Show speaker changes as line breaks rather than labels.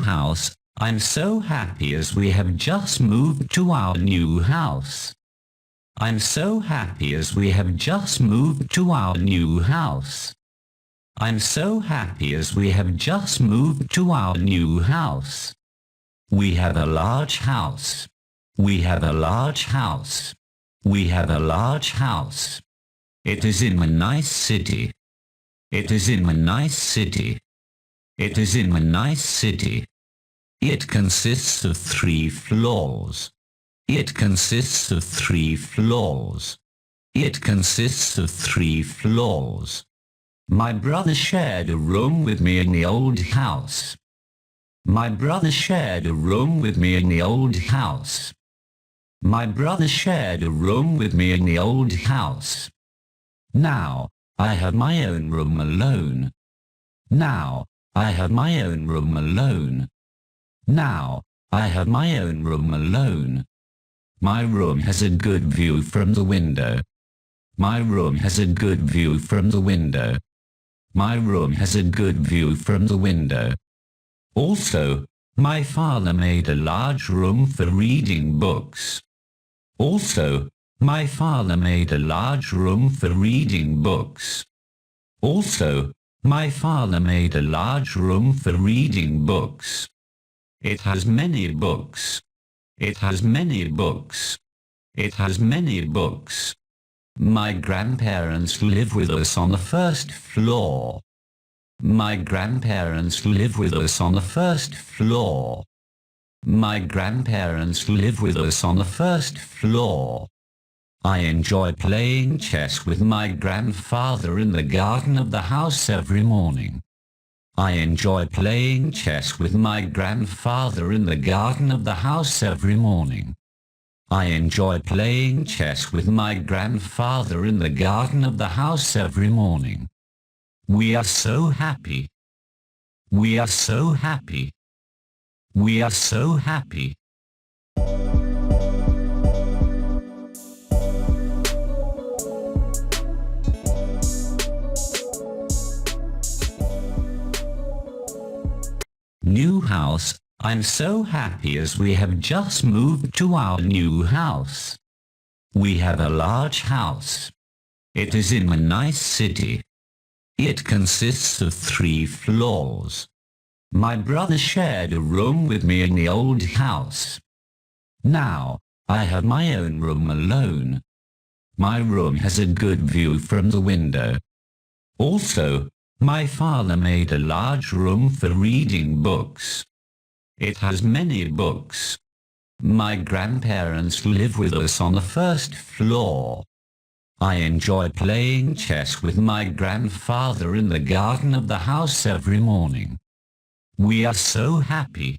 house. I'm so happy as we have just moved to our new house. I'm so happy as we have just moved to our new house. I'm so happy as we have just moved to our new house. We have a large house. We have a large house. We have a large house. It is in a nice city. It is in a nice city. It is in a nice city. It consists of 3 floors. It consists of 3 floors. It consists of 3 floors. My brother shared a room with me in the old house. My brother shared a room with me in the old house. My brother shared a room with me in the old house. Now, I have my own room alone. Now, I have my own room alone. Now, I have my own room alone. My room has a good view from the window. My room has a good view from the window. My room has a good view from the window. Also, my father made a large room for reading books. Also, my father made a large room for reading books. Also, my father made a large room for reading books. It has many books. It has many books. It has many books. My grandparents live with us on the 1st floor. My grandparents live with us on the 1st floor. My grandparents live with us on the 1st floor. I enjoy playing chess with my grandfather in the garden of the house every morning. I enjoy playing chess with my grandfather in the garden of the house every morning. I enjoy playing chess with my grandfather in the garden of the house every morning. We are so happy. We are so happy. We are so happy. New house. I'm so happy as we have just moved to our new house. We have a large house. It is in a nice city. It consists of 3 floors. My brother shared a room with me in the old house. Now, I have my own room alone. My room has a good view from the window. Also, my father made a large room for reading books. It has many books. My grandparents live with us on the 1st floor. I enjoy playing chess with my grandfather in the garden of the house every morning. We are so happy.